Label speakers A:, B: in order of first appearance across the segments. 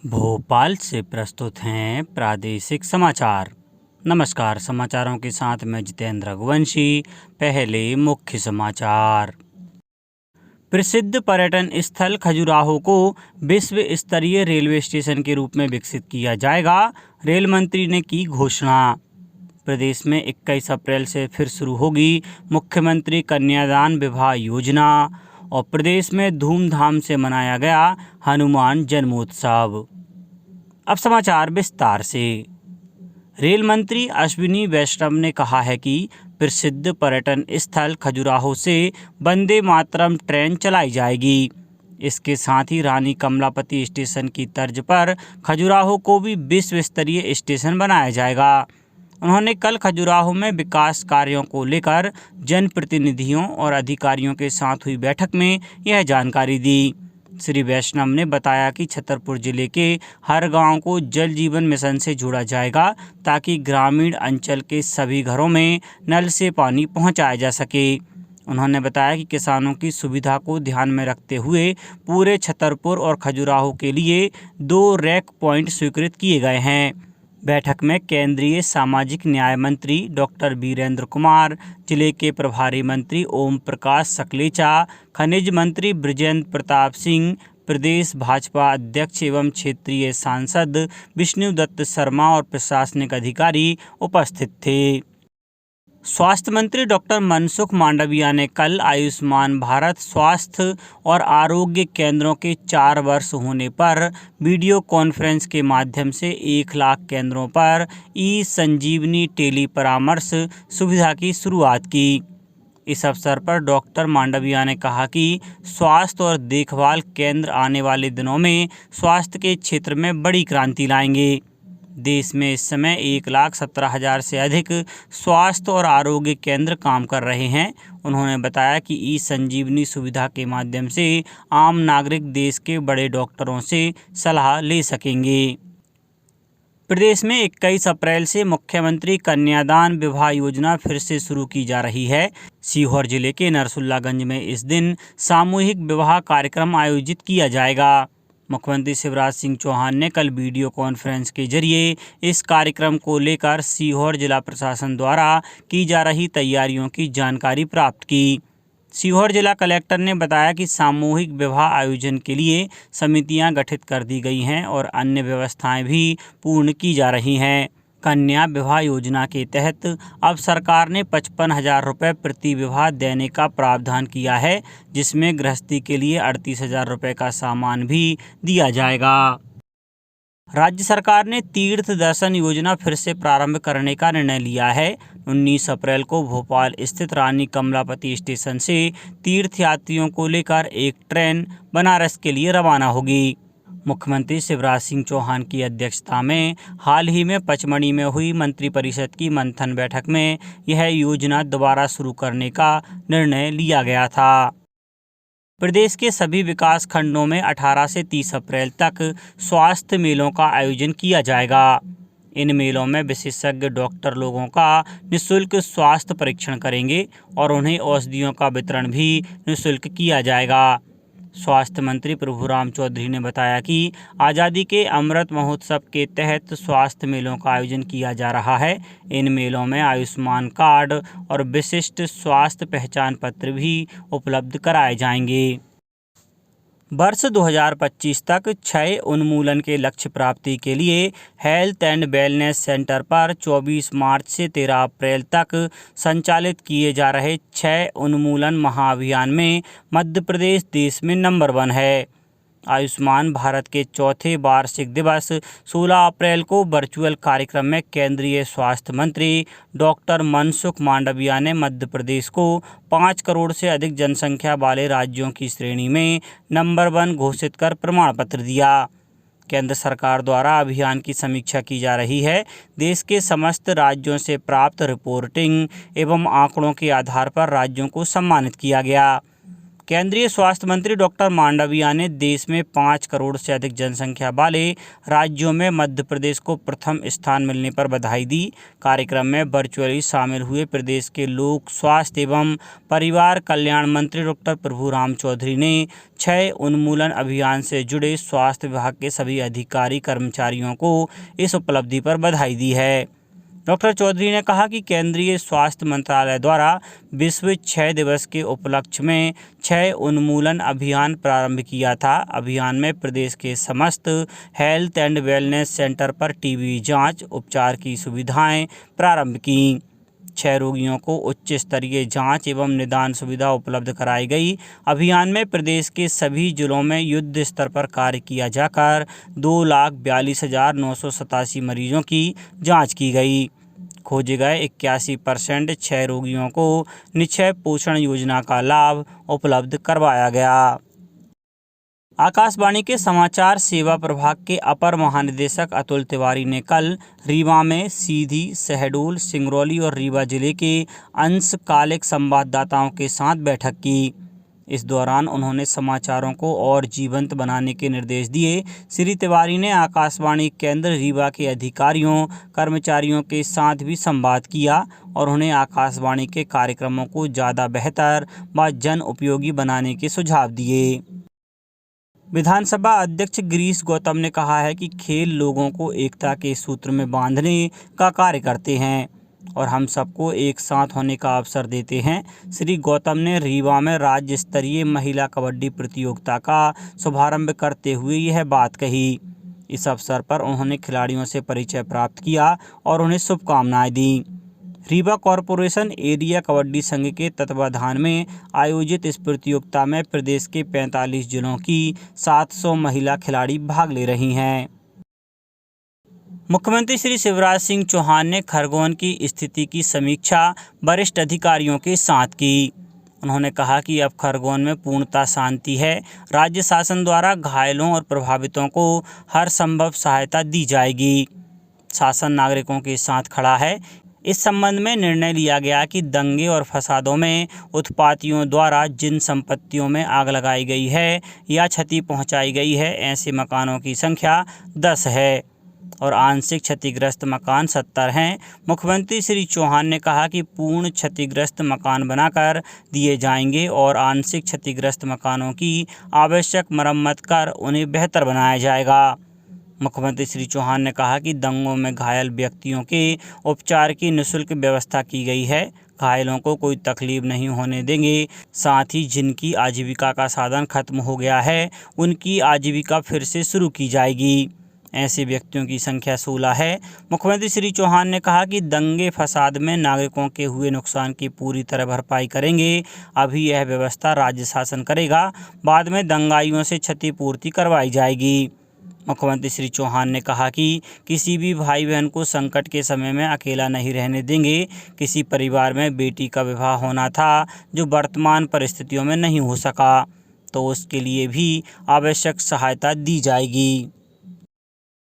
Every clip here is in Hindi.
A: भोपाल से प्रस्तुत हैं प्रादेशिक समाचार। नमस्कार, समाचारों के साथ मैं जितेंद्र रघुवंशी। पहले मुख्य समाचार। प्रसिद्ध पर्यटन स्थल खजुराहो को विश्व स्तरीय रेलवे स्टेशन के रूप में विकसित किया जाएगा, रेल मंत्री ने की घोषणा। प्रदेश में 21 अप्रैल से फिर शुरू होगी मुख्यमंत्री कन्यादान विवाह योजना और प्रदेश में धूमधाम से मनाया गया हनुमान जन्मोत्सव। अब समाचार विस्तार से। रेल मंत्री अश्विनी वैष्णव ने कहा है कि प्रसिद्ध पर्यटन स्थल खजुराहो से वंदे मातरम ट्रेन चलाई जाएगी। इसके साथ ही रानी कमलापति स्टेशन की तर्ज पर खजुराहो को भी विश्व स्तरीय स्टेशन बनाया जाएगा। उन्होंने कल खजुराहो में विकास कार्यों को लेकर जनप्रतिनिधियों और अधिकारियों के साथ हुई बैठक में यह जानकारी दी। श्री वैष्णव ने बताया कि छतरपुर जिले के हर गांव को जल जीवन मिशन से जोड़ा जाएगा ताकि ग्रामीण अंचल के सभी घरों में नल से पानी पहुंचाया जा सके। उन्होंने बताया कि किसानों की सुविधा को ध्यान में रखते हुए पूरे छतरपुर और खजुराहो के लिए 2 रैक पॉइंट स्वीकृत किए गए हैं। बैठक में केंद्रीय सामाजिक न्याय मंत्री डॉक्टर वीरेंद्र कुमार, जिले के प्रभारी मंत्री ओम प्रकाश सकलेचा, खनिज मंत्री बृजेंद्र प्रताप सिंह, प्रदेश भाजपा अध्यक्ष एवं क्षेत्रीय सांसद विष्णुदत्त शर्मा और प्रशासनिक अधिकारी उपस्थित थे। स्वास्थ्य मंत्री डॉक्टर मनसुख मांडविया ने कल आयुष्मान भारत स्वास्थ्य और आरोग्य केंद्रों के 4 वर्ष होने पर वीडियो कॉन्फ्रेंस के माध्यम से 1 लाख केंद्रों पर ई-संजीवनी टेली परामर्श सुविधा की शुरुआत की। इस अवसर पर डॉक्टर मांडविया ने कहा कि स्वास्थ्य और देखभाल केंद्र आने वाले दिनों में स्वास्थ्य के क्षेत्र में बड़ी क्रांति लाएंगे। देश में इस समय 1,17,000 से अधिक स्वास्थ्य और आरोग्य केंद्र काम कर रहे हैं। उन्होंने बताया कि ई-संजीवनी सुविधा के माध्यम से आम नागरिक देश के बड़े डॉक्टरों से सलाह ले सकेंगे। प्रदेश में 21 अप्रैल से मुख्यमंत्री कन्यादान विवाह योजना फिर से शुरू की जा रही है। सीहोर जिले के नरसुल्लागंज में इस दिन सामूहिक विवाह कार्यक्रम आयोजित किया जाएगा। मुख्यमंत्री शिवराज सिंह चौहान ने कल वीडियो कॉन्फ्रेंस के जरिए इस कार्यक्रम को लेकर सीहोर जिला प्रशासन द्वारा की जा रही तैयारियों की जानकारी प्राप्त की। सीहोर जिला कलेक्टर ने बताया कि सामूहिक विवाह आयोजन के लिए समितियां गठित कर दी गई हैं और अन्य व्यवस्थाएं भी पूर्ण की जा रही हैं। कन्या विवाह योजना के तहत अब सरकार ने 55,000 रुपये प्रति विवाह देने का प्रावधान किया है, जिसमें गृहस्थी के लिए 38,000 रुपये का सामान भी दिया जाएगा। राज्य सरकार ने तीर्थ दर्शन योजना फिर से प्रारंभ करने का निर्णय लिया है। 19 अप्रैल को भोपाल स्थित रानी कमलापति स्टेशन से तीर्थयात्रियों को लेकर एक ट्रेन बनारस के लिए रवाना होगी। मुख्यमंत्री शिवराज सिंह चौहान की अध्यक्षता में हाल ही में पचमढ़ी में हुई मंत्रिपरिषद की मंथन बैठक में यह योजना दोबारा शुरू करने का निर्णय लिया गया था। प्रदेश के सभी विकास खंडों में 18 से 30 अप्रैल तक स्वास्थ्य मेलों का आयोजन किया जाएगा। इन मेलों में विशेषज्ञ डॉक्टर लोगों का निःशुल्क स्वास्थ्य परीक्षण करेंगे और उन्हें औषधियों का वितरण भी निःशुल्क किया जाएगा। स्वास्थ्य मंत्री प्रभुराम चौधरी ने बताया कि आज़ादी के अमृत महोत्सव के तहत स्वास्थ्य मेलों का आयोजन किया जा रहा है। इन मेलों में आयुष्मान कार्ड और विशिष्ट स्वास्थ्य पहचान पत्र भी उपलब्ध कराए जाएंगे। वर्ष 2025 तक क्षय उन्मूलन के लक्ष्य प्राप्ति के लिए हेल्थ एंड वेलनेस सेंटर पर 24 मार्च से 13 अप्रैल तक संचालित किए जा रहे क्षय उन्मूलन महाअभियान में मध्य प्रदेश देश में नंबर 1 है। आयुष्मान भारत के चौथे वार्षिक दिवस 16 अप्रैल को वर्चुअल कार्यक्रम में केंद्रीय स्वास्थ्य मंत्री डॉक्टर मनसुख मांडविया ने मध्य प्रदेश को 5 करोड़ से अधिक जनसंख्या वाले राज्यों की श्रेणी में नंबर 1 घोषित कर प्रमाण पत्र दिया। केंद्र सरकार द्वारा अभियान की समीक्षा की जा रही है। देश के समस्त राज्यों से प्राप्त रिपोर्टिंग एवं आंकड़ों के आधार पर राज्यों को सम्मानित किया गया। केंद्रीय स्वास्थ्य मंत्री डॉक्टर मांडविया ने देश में 5 करोड़ से अधिक जनसंख्या वाले राज्यों में मध्य प्रदेश को प्रथम स्थान मिलने पर बधाई दी। कार्यक्रम में वर्चुअली शामिल हुए प्रदेश के लोक स्वास्थ्य एवं परिवार कल्याण मंत्री डॉक्टर प्रभुराम चौधरी ने क्षय उन्मूलन अभियान से जुड़े स्वास्थ्य विभाग के सभी अधिकारी कर्मचारियों को इस उपलब्धि पर बधाई दी है। डॉक्टर चौधरी ने कहा कि केंद्रीय स्वास्थ्य मंत्रालय द्वारा विश्व क्षय दिवस के उपलक्ष्य में क्षय उन्मूलन अभियान प्रारंभ किया था। अभियान में प्रदेश के समस्त हेल्थ एंड वेलनेस सेंटर पर टीबी जांच उपचार की सुविधाएं प्रारंभ की। क्षय रोगियों को उच्च स्तरीय जांच एवं निदान सुविधा उपलब्ध कराई गई। अभियान में प्रदेश के सभी जिलों में युद्ध स्तर पर कार्य किया जाकर 2,42,987 मरीजों की जांच की गई। खोजे गए 81% क्षय रोगियों को निक्षय पोषण योजना का लाभ उपलब्ध करवाया गया। आकाशवाणी के समाचार सेवा प्रभाग के अपर महानिदेशक अतुल तिवारी ने कल रीवा में सीधी, शहडोल, सिंगरौली और रीवा जिले के अंशकालिक संवाददाताओं के साथ बैठक की। इस दौरान उन्होंने समाचारों को और जीवंत बनाने के निर्देश दिए। श्री तिवारी ने आकाशवाणी केंद्र रीवा के अधिकारियों, कर्मचारियों के साथ भी संवाद किया और उन्हें आकाशवाणी के कार्यक्रमों को ज़्यादा बेहतर व जन उपयोगी बनाने के सुझाव दिए। विधानसभा अध्यक्ष गिरीश गौतम ने कहा है कि खेल लोगों को एकता के सूत्र में बांधने का कार्य करते हैं और हम सबको एक साथ होने का अवसर देते हैं। श्री गौतम ने रीवा में राज्य स्तरीय महिला कबड्डी प्रतियोगिता का शुभारंभ करते हुए यह बात कही। इस अवसर पर उन्होंने खिलाड़ियों से परिचय प्राप्त किया और उन्हें शुभकामनाएं दी। रीवा कॉरपोरेशन एरिया कबड्डी संघ के तत्वाधान में आयोजित इस प्रतियोगिता में प्रदेश के 45 जिलों की 700 महिला खिलाड़ी भाग ले रही हैं। मुख्यमंत्री श्री शिवराज सिंह चौहान ने खरगोन की स्थिति की समीक्षा वरिष्ठ अधिकारियों के साथ की। उन्होंने कहा कि अब खरगोन में पूर्णतः शांति है। राज्य शासन द्वारा घायलों और प्रभावितों को हर संभव सहायता दी जाएगी। शासन नागरिकों के साथ खड़ा है। इस संबंध में निर्णय लिया गया कि दंगे और फसादों में उत्पातियों द्वारा जिन संपत्तियों में आग लगाई गई है या क्षति पहुंचाई गई है, ऐसे मकानों की संख्या 10 है और आंशिक क्षतिग्रस्त मकान 70 हैं। मुख्यमंत्री श्री चौहान ने कहा कि पूर्ण क्षतिग्रस्त मकान बनाकर दिए जाएंगे और आंशिक क्षतिग्रस्त मकानों की आवश्यक मरम्मत कर उन्हें बेहतर बनाया जाएगा। मुख्यमंत्री श्री चौहान ने कहा कि दंगों में घायल व्यक्तियों के उपचार की निःशुल्क व्यवस्था की गई है। घायलों को कोई तकलीफ नहीं होने देंगे। साथ ही जिनकी आजीविका का साधन खत्म हो गया है, उनकी आजीविका फिर से शुरू की जाएगी। ऐसे व्यक्तियों की संख्या 16 है। मुख्यमंत्री श्री चौहान ने कहा कि दंगे फसाद में नागरिकों के हुए नुकसान की पूरी तरह भरपाई करेंगे। अभी यह व्यवस्था राज्य शासन करेगा, बाद में दंगाइयों से क्षतिपूर्ति करवाई जाएगी। मुख्यमंत्री श्री चौहान ने कहा कि किसी भी भाई बहन को संकट के समय में अकेला नहीं रहने देंगे। किसी परिवार में बेटी का विवाह होना था जो वर्तमान परिस्थितियों में नहीं हो सका, तो उसके लिए भी आवश्यक सहायता दी जाएगी।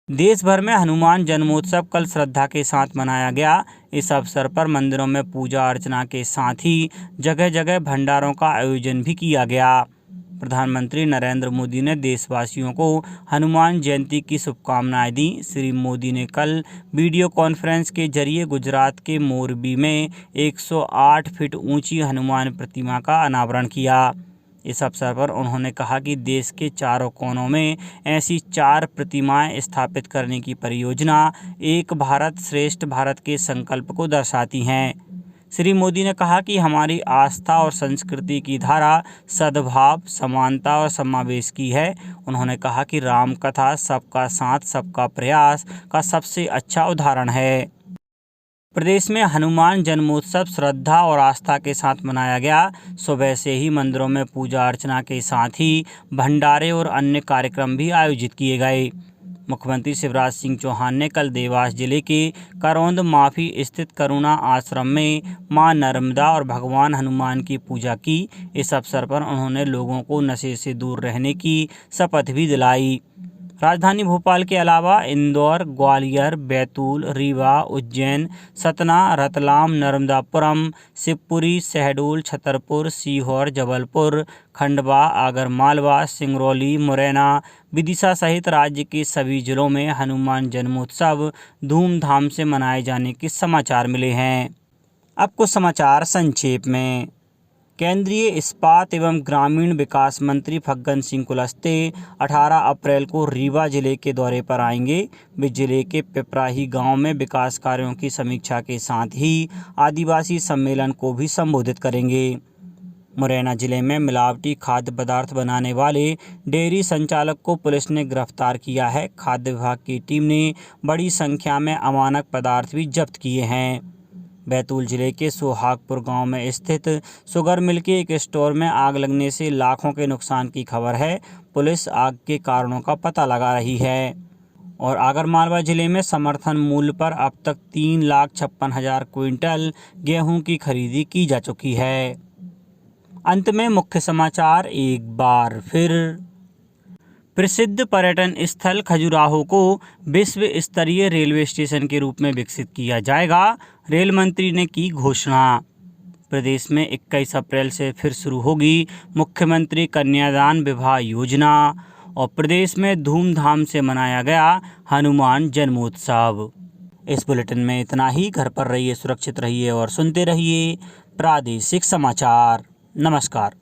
A: देश भर में हनुमान जन्मोत्सव कल श्रद्धा के साथ मनाया गया। इस अवसर पर मंदिरों में पूजा अर्चना के साथ ही जगह जगह भंडारों का आयोजन भी किया गया। प्रधानमंत्री नरेंद्र मोदी ने देशवासियों को हनुमान जयंती की शुभकामनाएं दी। श्री मोदी ने कल वीडियो कॉन्फ्रेंस के जरिए गुजरात के मोरबी में 108 फीट ऊंची हनुमान प्रतिमा का अनावरण किया। इस अवसर पर उन्होंने कहा कि देश के चारों कोनों में ऐसी 4 प्रतिमाएं स्थापित करने की परियोजना एक भारत श्रेष्ठ भारत के संकल्प को दर्शाती हैं। श्री मोदी ने कहा कि हमारी आस्था और संस्कृति की धारा सद्भाव, समानता और समावेश की है। उन्होंने कहा कि राम कथा सबका साथ सबका प्रयास का सबसे अच्छा उदाहरण है। प्रदेश में हनुमान जन्मोत्सव श्रद्धा और आस्था के साथ मनाया गया। सुबह से ही मंदिरों में पूजा अर्चना के साथ ही भंडारे और अन्य कार्यक्रम भी आयोजित किए गए। मुख्यमंत्री शिवराज सिंह चौहान ने कल देवास जिले के करौंद माफी स्थित करुणा आश्रम में मां नर्मदा और भगवान हनुमान की पूजा की। इस अवसर पर उन्होंने लोगों को नशे से दूर रहने की शपथ भी दिलाई। राजधानी भोपाल के अलावा इंदौर, ग्वालियर, बैतूल, रीवा, उज्जैन, सतना, रतलाम, नर्मदापुरम, शिवपुरी, शहडोल, छतरपुर, सीहोर, जबलपुर, खंडवा, आगरमालवा, सिंगरौली, मुरैना, विदिशा सहित राज्य के सभी जिलों में हनुमान जन्मोत्सव धूमधाम से मनाए जाने के समाचार मिले हैं। अब कुछ समाचार संक्षेप में। केंद्रीय इस्पात एवं ग्रामीण विकास मंत्री फग्गन सिंह कुलस्ते 18 अप्रैल को रीवा जिले के दौरे पर आएंगे। वे जिले के पिपराही गांव में विकास कार्यों की समीक्षा के साथ ही आदिवासी सम्मेलन को भी संबोधित करेंगे। मुरैना जिले में मिलावटी खाद्य पदार्थ बनाने वाले डेयरी संचालक को पुलिस ने गिरफ्तार किया है। खाद्य विभाग की टीम ने बड़ी संख्या में अमानक पदार्थ भी जब्त किए हैं। बैतूल जिले के सोहागपुर गांव में स्थित शुगर मिल के एक स्टोर में आग लगने से लाखों के नुकसान की खबर है। पुलिस आग के कारणों का पता लगा रही है। और आगरमालवा जिले में समर्थन मूल्य पर अब तक 3,56,000 क्विंटल गेहूं की खरीदी की जा चुकी है। अंत में मुख्य समाचार एक बार फिर। प्रसिद्ध पर्यटन स्थल खजुराहो को विश्व स्तरीय रेलवे स्टेशन के रूप में विकसित किया जाएगा। रेल मंत्री ने की घोषणा। प्रदेश में 21 अप्रैल से फिर शुरू होगी मुख्यमंत्री कन्यादान विवाह योजना। और प्रदेश में धूमधाम से मनाया गया हनुमान जन्मोत्सव। इस बुलेटिन में इतना ही। घर पर रहिए, सुरक्षित रहिए और सुनते रहिए प्रादेशिक समाचार। नमस्कार।